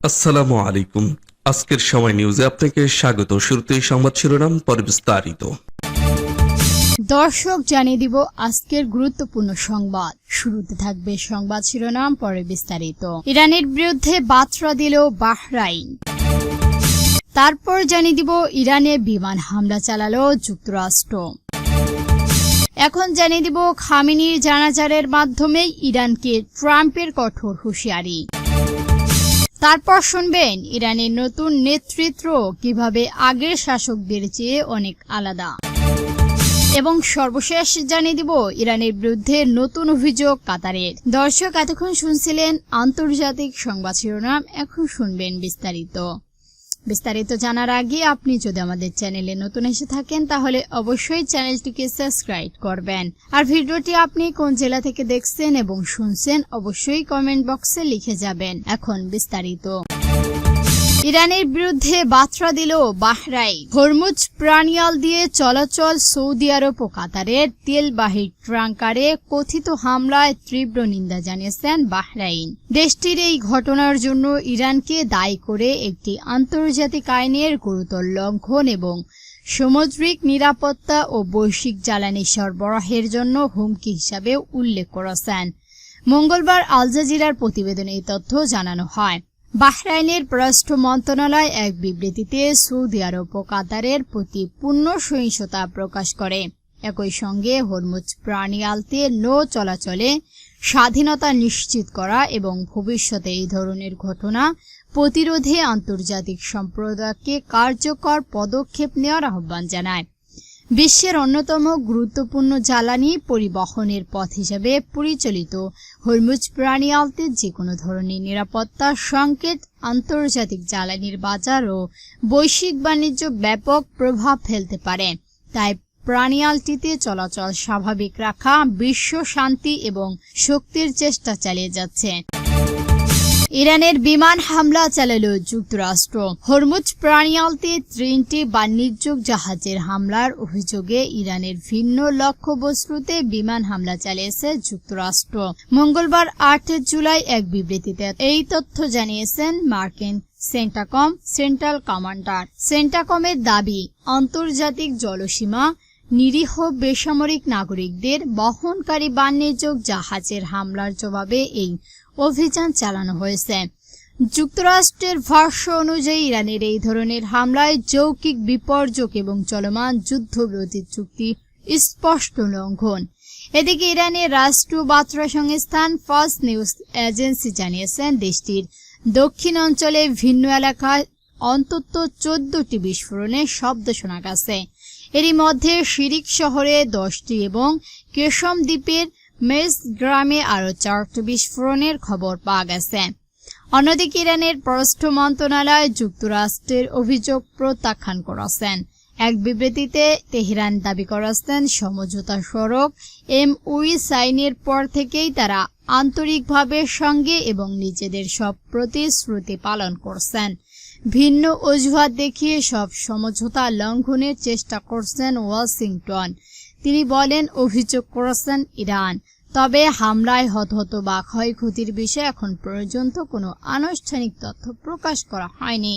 আসসালামু আলাইকুম। আজকের সময় নিউজে আপনাকে স্বাগত। শুরুতেই সংবাদ শিরোনাম, পরে বিস্তারিত। দর্শক, জানিয়ে দিব আজকের গুরুত্বপূর্ণ সংবাদ। শুরুতে থাকবে সংবাদ শিরোনাম, পরে বিস্তারিত। ইরানের বিরুদ্ধে বার্তা দিল বাহরাইন। তারপর জানিয়ে দিব ইরানে বিমান হামলা চালালো যুক্তরাষ্ট্র। এখন জানিয়ে দিব খামেনির জানাজারের মাধ্যমে ইরানকে ট্রাম্পের কঠোর হুঁশিয়ারি। তারপর শুনবেন ইরানের নতুন নেতৃত্ব কিভাবে আগের শাসকদের চেয়ে অনেক আলাদা। এবং সর্বশেষ জানিয়ে দিব ইরানের বিরুদ্ধে নতুন অভিযোগ কাতারের। দর্শক, এতক্ষণ শুনছিলেন আন্তর্জাতিক সংবাদ শিরোনাম, এখন শুনবেন বিস্তারিত জানার আগে আপনি যদি আমাদের চ্যানেলে নতুন এসে থাকেন তাহলে অবশ্যই চ্যানেলটিকে সাবস্ক্রাইব করবেন। আর ভিডিওটি আপনি কোন জেলা থেকে দেখছেন এবং শুনছেন অবশ্যই কমেন্ট বক্সে লিখে যাবেন। এখন বিস্তারিত। ইরানের বিরুদ্ধে বার্তা দিল বাহরাইন। হরমুজ প্রাণিয়াল দিয়ে চলাচল সৌদি আরব ও কাতারের তেলবাহী ট্যাঙ্কারে কথিত হামলায় তীব্র নিন্দা জানিয়েছেন বাহরাইন। দেশটির এই ঘটনার জন্য ইরানকে দায়ী করে একটি আন্তর্জাতিক আইনের গুরুতর লঙ্ঘন এবং সামুদ্রিক নিরাপত্তা ও বৈশ্বিক জ্বালানি সরবরাহের জন্য হুমকি হিসাবে উল্লেখ করেছেন। মঙ্গলবার আল জাজিরার প্রতিবেদনে এই তথ্য জানানো হয়। বাহরাইনের পররাষ্ট্র মন্ত্রণালয় এক বিবৃতিতে সৌদি আরব ও কাতারের প্রতি পূর্ণ সহিংসতা প্রকাশ করে। একই সঙ্গে হরমুজ প্রাণিয়ালতে নৌ চলাচলে স্বাধীনতা নিশ্চিত করা এবং ভবিষ্যতে এই ধরনের ঘটনা প্রতিরোধে আন্তর্জাতিক সম্প্রদায়কে কার্যকর পদক্ষেপ নেওয়ার আহ্বান জানায়। বিশ্বের অন্যতম গুরুত্বপূর্ণ জ্বালানি পরিবহনের পথ হিসেবে পরিচালিত হরমুজ প্রাণিয়ালতে যেকোনো ধরনের নিরাপত্তা সংকেত আন্তর্জাতিক জ্বালানির বাজার ও বৈশ্বিক বাণিজ্য ব্যাপক প্রভাব ফেলতে পারে। তাই প্রাণিয়ালটিতে চলাচল স্বাভাবিক রাখা বিশ্ব শান্তি এবং শক্তির চেষ্টা চালিয়ে যাচ্ছে। ইরানের বিমান হামলা চালাল যুক্তরাষ্ট্র। হরমুজ প্রাণিয়ালতে 3টি বাণিজ্যিক জাহাজের হামলার অভিযোগে ইরানের ভিন্ন লক্ষ্যবস্তুতে বিমান হামলা চালিয়েছে যুক্তরাষ্ট্র। মঙ্গলবার 8 জুলাই এক বিবৃতিতে এই তথ্য জানিয়েছেন মার্কিন সেন্ট্রাল কমান্ডার। সেন্টাকমের দাবি, আন্তর্জাতিক জলসীমা নিরীহ বেসামরিক নাগরিকদের বহনকারী বাণিজ্যিক জাহাজের হামলার জবাবে এই অভিযান চালানো হয়েছে। যুক্তরাষ্ট্রের ভাষ্য অনুযায়ী ইরানের এই ধরনের হামলায় যৌক্তিক বিপর্যয় এবং চলমান যুদ্ধবিরতি চুক্তি স্পষ্ট লঙ্ঘন। এদিকে ইরানের রাষ্ট্রীয় বার্তা সংস্থান ফার্স্ট নিউজ এজেন্সি জানিয়েছেন দেশটির দক্ষিণ অঞ্চলে ভিন্ন এলাকায় অন্তত 14টি বিস্ফোরণের শব্দ শোনা গেছে। এরই মধ্যে শিরিক শহরে 10টি এবং কেশম দ্বীপের মেজ গ্রামে আরও 4টি বিস্ফোরণের খবর পাওয়া গেছে। অন্যদিকে ইরানের পররাষ্ট্র মন্ত্রণালয় যুক্তরাষ্ট্রের অভিযোগ প্রত্যাখ্যান করেছেন। এক বিবৃতিতে তেহরান দাবি করেছেন সমঝোতা স্মারক MOU সাইনের পর থেকেই তারা আন্তরিকভাবে সঙ্গে এবং নিজেদের সব প্রতিশ্রুতি পালন করছেন। ভিন্ন অজুহাত দেখিয়ে সব সমঝোতা লঙ্ঘনের চেষ্টা করছেন ওয়াশিংটন। তিনি বলেন, অভিযোগ করেছেন ইরান, তবে হামলায় হতাহত বা ক্ষয়ক্ষতির বিষয়ে এখন পর্যন্ত কোনো আনুষ্ঠানিক তথ্য প্রকাশ করা হয়নি।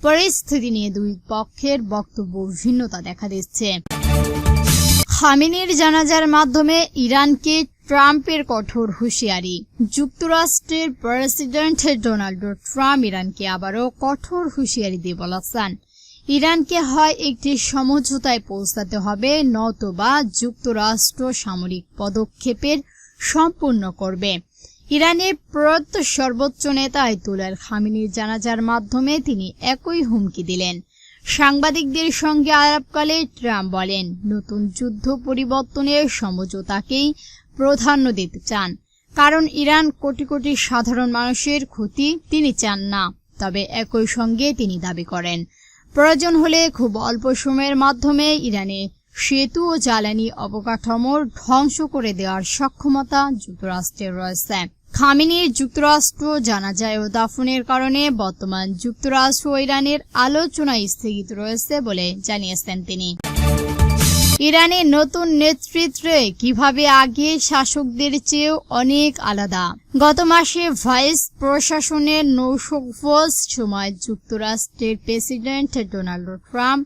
পরিস্থিতি নিয়ে দুই পক্ষের বক্তব্য ভিন্নতা দেখা দিচ্ছে। খামেনির জানাজার মাধ্যমে ইরানকে ট্রাম্পের কঠোর হুঁশিয়ারি। যুক্তরাষ্ট্রের প্রেসিডেন্ট ডোনাল্ড ট্রাম্প ইরানকে আবারও কঠোর হুঁশিয়ারি দিয়ে বলেছেন, ইরানকে হয় একটি সমঝোতায় পৌঁছাতে হবে নতুবা যুক্তরাষ্ট্র সামরিক পদক্ষেপের সম্পূর্ণ করবে। ইরানের প্রয়াত সর্বোচ্চ নেতা আয়াতুল্লাহ খামেনির জানাজার মাধ্যমে তিনি একই হুমকি দিলেন। সাংবাদিকদের সঙ্গে আলাপকালে ট্রাম্প বলেন, নতুন যুদ্ধ পরিবর্তনের সমঝোতাকেই প্রাধান্য দিতে চান, কারণ ইরান কোটি কোটি সাধারণ মানুষের ক্ষতি তিনি চান না। তবে একই সঙ্গে তিনি দাবি করেন, প্রয়োজন হলে খুব অল্প সময়ের মাধ্যমে ইরানে সেতু ও জ্বালানি অবকাঠামোর ধ্বংস করে দেওয়ার সক্ষমতা যুক্তরাষ্ট্রের রয়েছে। খামেনির যুক্তরাষ্ট্র জানাজায় ও দাফনের কারণে বর্তমান যুক্তরাষ্ট্র ও ইরানের আলোচনা স্থগিত রয়েছে বলে জানিয়েছেন তিনি। ইরানের নতুন নেতৃত্বে কিভাবে আগে শাসকদের চেয়েও অনেক আলাদা। গত মাসে ভাইস প্রশাসনের নৌশকফোজ সময় যুক্তরাষ্ট্রের প্রেসিডেন্ট ডোনাল্ড ট্রাম্প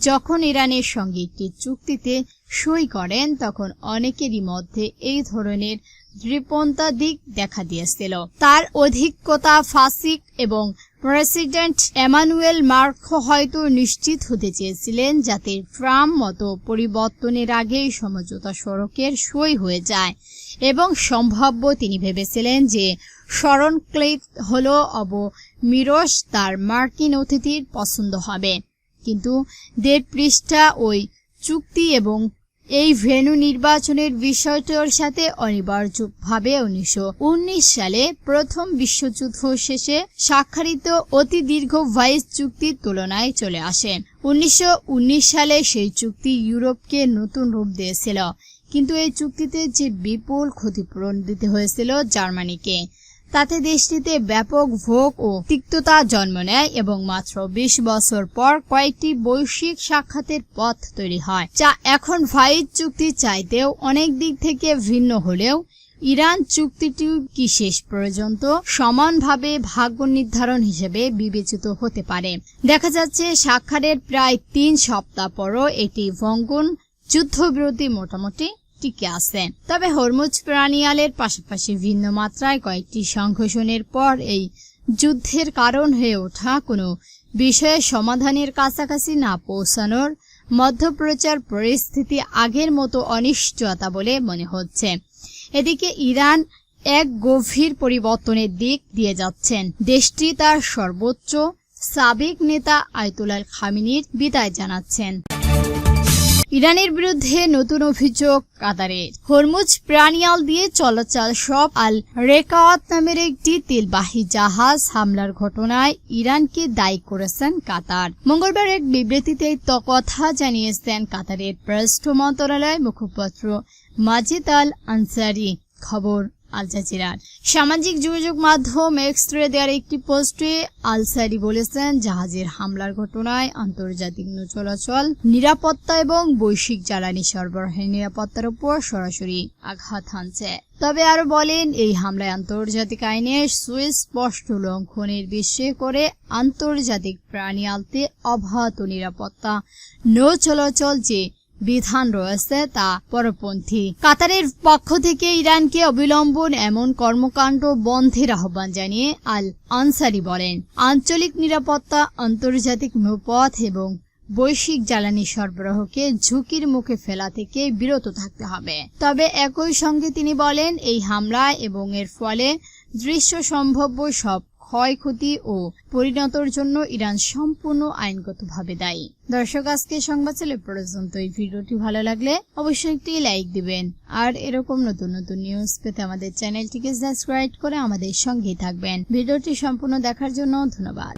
যখন ইরানের সঙ্গে একটি চুক্তিতে সই করেন, তখন অনেকেরই মধ্যে এই ধরনের দৃঢ়পন্থা দিক দেখা দিয়েছিল। তার অধিকতা ফাসিক এবং প্রেসিডেন্ট এমানুয়েল মার্কো হয়তো নিশ্চিত হতে চেয়েছিলেন যাতে ট্রাম্প মতো পরিবর্তনের আগেই সমঝোতা সড়কের সই হয়ে যায়, এবং সম্ভাব্য তিনি ভেবেছিলেন যে শরণক্লেদ হল অবমিরস তার মার্কিন অতিথির পছন্দ হবে। কিন্তু 1.5 পৃষ্ঠা ওই চুক্তি এবং এই ভেন্যু নির্বাচনের বিষয়টির সাথে অনিবার্যভাবে 1919 সালে প্রথম বিশ্বযুদ্ধ শেষে স্বাক্ষরিত অতি দীর্ঘ ভাইস চুক্তির তুলনায় চলে আসে। 1919 সালে সেই চুক্তি ইউরোপকে নতুন রূপ দিয়েছিল, কিন্তু এই চুক্তিতে যে বিপুল ক্ষতিপূরণ দিতে হয়েছিল জার্মানিকে, তাতে দেশটিতে ব্যাপক ভোগ ও তিক্ততা জন্ম নেয় এবং মাত্র 20 বছর পর কয়েকটি বৈশ্বিক সাক্ষাতের পথ তৈরি হয়, যা এখন ভাইস চুক্তি চাইতেও অনেক দিক থেকে ভিন্ন হলেও ইরান চুক্তিটি কি শেষ পর্যন্ত সমানভাবে ভাগ্য নির্ধারণ হিসেবে বিবেচিত হতে পারে। দেখা যাচ্ছে সাক্ষাতের প্রায় 3 সপ্তাহ পরও এটি ভঙ্গুন যুদ্ধবিরতি মোটামুটি টিকে আছে। তবে হরমুজ পেনিয়ালের পাশাপাশি ভিন্ন মাত্রায় কয়েকটি সংঘর্ষণের পর এই যুদ্ধের কারণ হয়ে ওঠা কোনো বিষয়ে সমাধানের কাছাকাছি না পৌঁছানোর মধ্যপ্রাচ্যের পরিস্থিতি আগের মতো অনিশ্চয়তা বলে মনে হচ্ছে। এদিকে ইরান এক গভীর পরিবর্তনের দিক দিয়ে যাচ্ছেন। দেশটি তার সর্বোচ্চ সাবেক নেতা আয়াতুল্লাহ খামেনির বিদায় জানাচ্ছেন। ইরানের বিরুদ্ধে নতুন অভিযোগ কাতারের। হরমুজ পেনিয়াল দিয়ে চলাচল সব আল রেকাওয়াত নামের একটি তেলবাহী জাহাজ হামলার ঘটনায় ইরানকে দায়ী করেছেন কাতার। মঙ্গলবার এক বিবৃতিতে কথা জানিয়েছেন কাতারের পররাষ্ট্র মন্ত্রণালয়ের মুখপাত্র মাজিদ আল আনসারি। খবর আল জাজিরার। সামাজিক যোগাযোগ মাধ্যম এক্সরে দেওয়ার একটি পোস্টে আলসারি বলেছেন, জাহাজের হামলার ঘটনায় আন্তর্জাতিক নৌ চলাচল নিরাপত্তা এবং বৈশ্বিক জ্বালানি সরবরাহের নিরাপত্তার উপর সরাসরি আঘাত হানছে। তবে আরো বলেন, এই হামলায় আন্তর্জাতিক আইনের সুস্পষ্ট লঙ্ঘনের বিষয় করে আন্তর্জাতিক পেনিয়ালতে অবাধ নিরাপত্তা নৌ চলাচল যে বিধান রয়েছে তা পরপন্থী। কাতারের পক্ষ থেকে ইরানকে অবিলম্বন এমন কর্মকাণ্ড বন্ধের আহ্বান জানিয়ে আল আনসারি বলেন, আঞ্চলিক নিরাপত্তা, আন্তর্জাতিক নৌপথ এবং বৈশ্বিক জ্বালানি সরবরাহকে ঝুঁকির মুখে ফেলা থেকে বিরত থাকতে হবে। তবে একই সঙ্গে তিনি বলেন, এই হামলা এবং এর ফলে দৃশ্য সম্ভাব্য সব ক্ষয়ক্ষতি ও পরিণতির জন্য ইরান সম্পূর্ণ আইনগতভাবে দায়ী। দর্শক, আজকে সংবাদ ছিল পর্যন্ত। এই ভিডিওটি ভালো লাগলে অবশ্যই একটি লাইক দিবেন, আর এরকম নতুন নতুন নিউজ পেতে আমাদের চ্যানেলটিকে সাবস্ক্রাইব করে আমাদের সঙ্গেই থাকবেন। ভিডিওটি সম্পূর্ণ দেখার জন্য ধন্যবাদ।